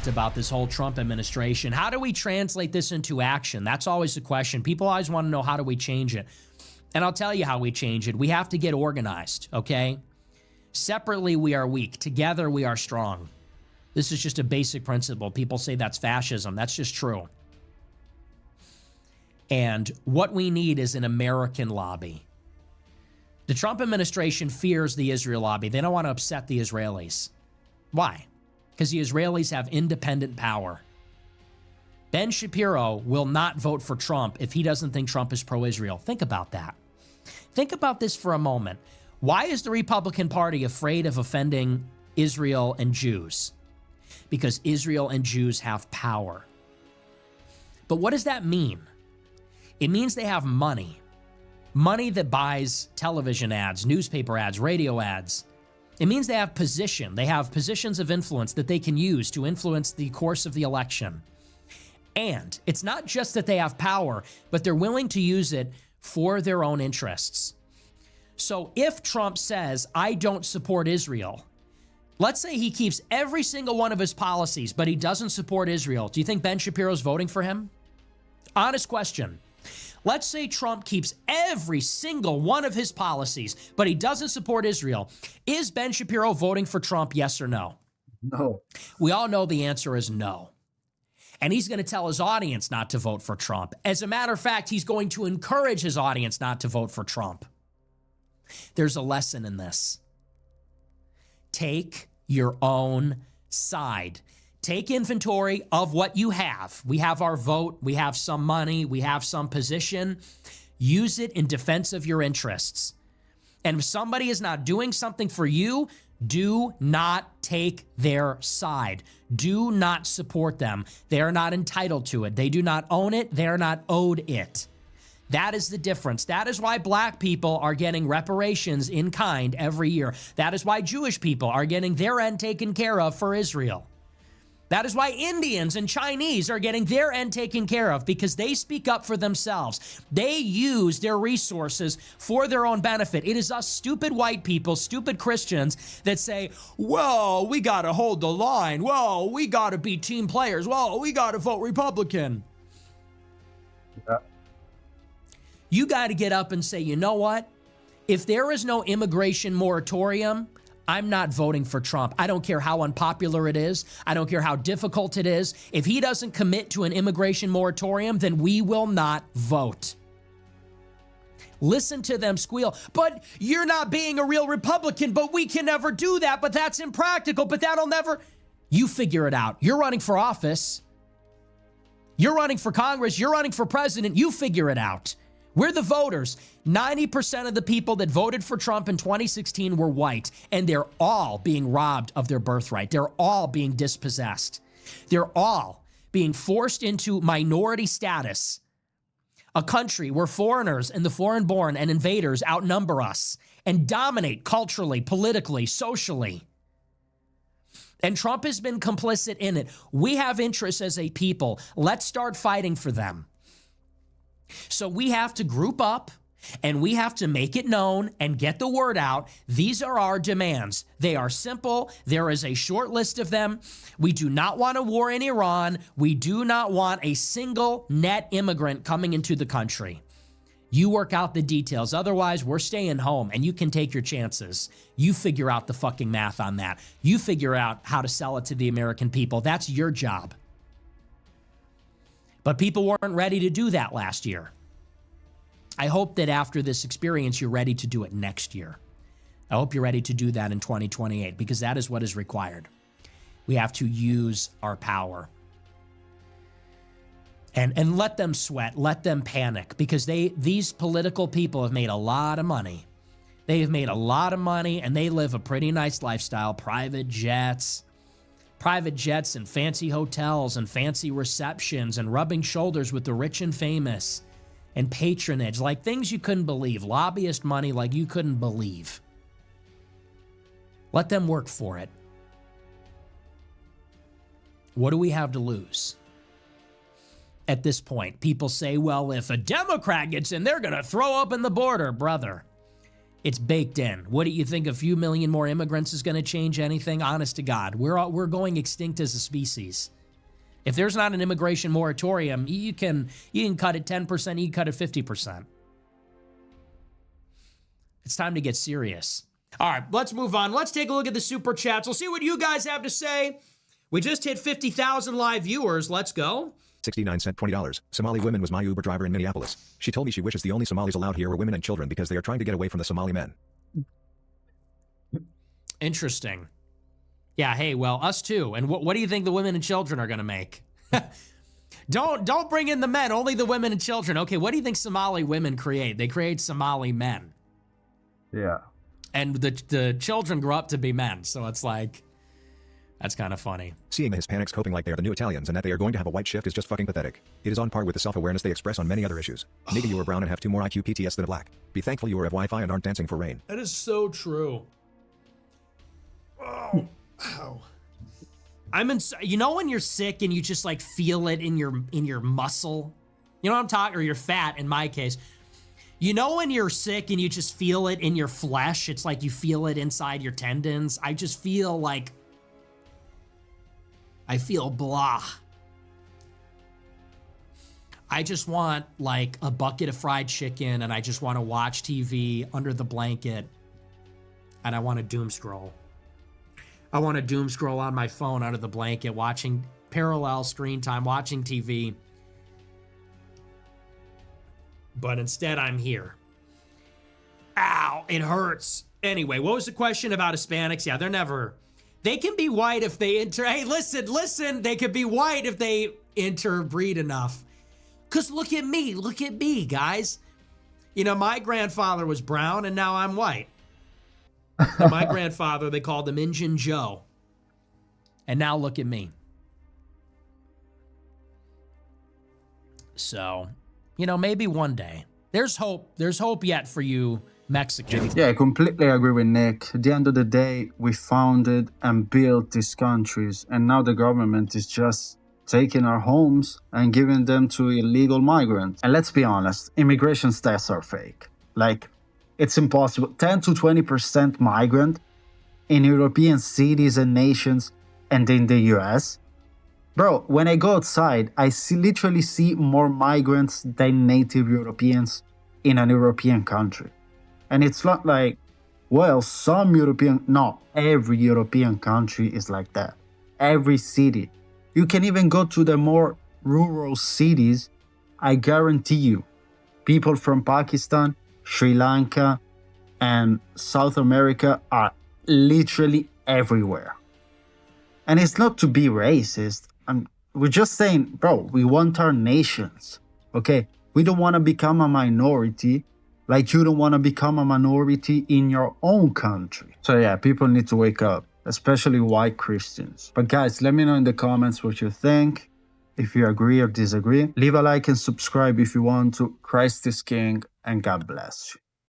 about this whole Trump administration. How do we translate this into action? That's always the question. People always want to know, how do we change it? And I'll tell you how we change it. We have to get organized, okay? Separately, we are weak. Together, we are strong. This is just a basic principle. People say that's fascism. That's just true. And what we need is an American lobby. The Trump administration fears the Israel lobby. They don't want to upset the Israelis. Why? Because the Israelis have independent power. Ben Shapiro will not vote for Trump if he doesn't think Trump is pro-Israel. Think about that. Think about this for a moment. Why is the Republican Party afraid of offending Israel and Jews? Because Israel and Jews have power. But what does that mean? It means they have money. Money that buys television ads, newspaper ads, radio ads. It means they have position. They have positions of influence that they can use to influence the course of the election. And it's not just that they have power, but they're willing to use it for their own interests. So if Trump says, I don't support Israel, let's say he keeps every single one of his policies, but he doesn't support Israel. Do you think Ben Shapiro's voting for him? Honest question. Let's say Trump keeps every single one of his policies, but he doesn't support Israel. Is Ben Shapiro voting for Trump, yes or no? No. We all know the answer is no. And he's going to tell his audience not to vote for Trump. As a matter of fact, he's going to encourage his audience not to vote for Trump. There's a lesson in this. Take your own side. Take inventory of what you have. We have our vote. We have some money. We have some position. Use it in defense of your interests. And if somebody is not doing something for you, do not take their side. Do not support them. They are not entitled to it. They do not own it. They are not owed it. That is the difference. That is why black people are getting reparations in kind every year. That is why Jewish people are getting their end taken care of for Israel. That is why Indians and Chinese are getting their end taken care of, because they speak up for themselves. They use their resources for their own benefit. It is us stupid white people, stupid Christians that say, well, we got to hold the line. Well, we got to be team players. Well, we got to vote Republican. Yeah. You got to get up and say, you know what? If there is no immigration moratorium, I'm not voting for Trump. I don't care how unpopular it is. I don't care how difficult it is. If he doesn't commit to an immigration moratorium, then we will not vote. Listen to them squeal, but you're not being a real Republican, but we can never do that, but that's impractical, but that'll never... You figure it out. You're running for office. You're running for Congress. You're running for president. You figure it out. We're the voters. 90% of the people that voted for Trump in 2016 were white, and they're all being robbed of their birthright. They're all being dispossessed. They're all being forced into minority status. A country where foreigners and the foreign-born and invaders outnumber us and dominate culturally, politically, socially. And Trump has been complicit in it. We have interests as a people. Let's start fighting for them. So we have to group up and we have to make it known and get the word out. These are our demands. They are simple. There is a short list of them. We do not want a war in Iran. We do not want a single net immigrant coming into the country. You work out the details. Otherwise, we're staying home and you can take your chances. You figure out the fucking math on that. You figure out how to sell it to the American people. That's your job. But people weren't ready to do that last year. I hope that after this experience, you're ready to do it next year. I hope you're ready to do that in 2028, because that is what is required. We have to use our power. And let them sweat, let them panic, because these political people have made a lot of money. They have made a lot of money, and they live a pretty nice lifestyle, private jets and fancy hotels and fancy receptions and rubbing shoulders with the rich and famous and patronage, like things you couldn't believe, lobbyist money like you couldn't believe. Let them work for it. What do we have to lose? At this point, people say, well, if a Democrat gets in, they're going to throw open the border. Brother, It's baked in. What do you think? A few million more immigrants is going to change anything? Honest to God, we're going extinct as a species. If there's not an immigration moratorium, you can cut it 10%, you can cut it 50%. It's time to get serious. All right, let's move on. Let's take a look at the super chats. We'll see what you guys have to say. We just hit 50,000 live viewers. Let's go. 69 cent $20. Somali woman was my Uber driver in Minneapolis. She told me she wishes the only Somalis allowed here were women and children because they are trying to get away from the Somali men. Interesting. Yeah, hey, well, us too. And what do you think the women and children are going to make? Don't bring in the men, only the women and children. Okay, what do you think Somali women create? They create Somali men. Yeah. And the children grow up to be men, so it's like, that's kind of funny. Seeing the Hispanics coping like they are the new Italians and that they are going to have a white shift is just fucking pathetic. It is on par with the self-awareness they express on many other issues. Nigga, you are brown and have 2 more IQ PTS than a black. Be thankful you are of Wi-Fi and aren't dancing for rain. That is so true. Oh, ow. You know when you're sick and you just like feel it in your muscle? You know what I'm talking, or you're fat in my case. You know when you're sick and you just feel it in your flesh? It's like you feel it inside your tendons. I just feel like, I feel blah. I just want like a bucket of fried chicken and I just want to watch TV under the blanket and I want to doom scroll. I want to doom scroll on my phone under the blanket, watching parallel screen time, watching TV. But instead I'm here. Ow, it hurts. Anyway, what was the question about Hispanics? Yeah, they can be white if they hey, listen, they could be white if they interbreed enough. Cause look at me, guys. You know, my grandfather was brown and now I'm white. And my grandfather, they called him Injun Joe. And now look at me. So, you know, maybe one day. There's hope yet for you Mexicans. Yeah, I completely agree with Nick. At the end of the day, we founded and built these countries, and now the government is just taking our homes and giving them to illegal migrants. And let's be honest, immigration stats are fake. Like, it's impossible. 10 to 20% migrant in European cities and nations and in the US. Bro, when I go outside, I literally see more migrants than native Europeans in an European country. And it's not like, well, not every European country is like that. Every city. You can even go to the more rural cities. I guarantee you, people from Pakistan, Sri Lanka, and South America are literally everywhere. And it's not to be racist. We're just saying, bro, we want our nations, okay? We don't want to become a minority like you don't want to become a minority in your own country. So yeah, people need to wake up, especially white Christians. But guys, let me know in the comments what you think, if you agree or disagree. Leave a like and subscribe if you want to. Christ is King, and God bless you.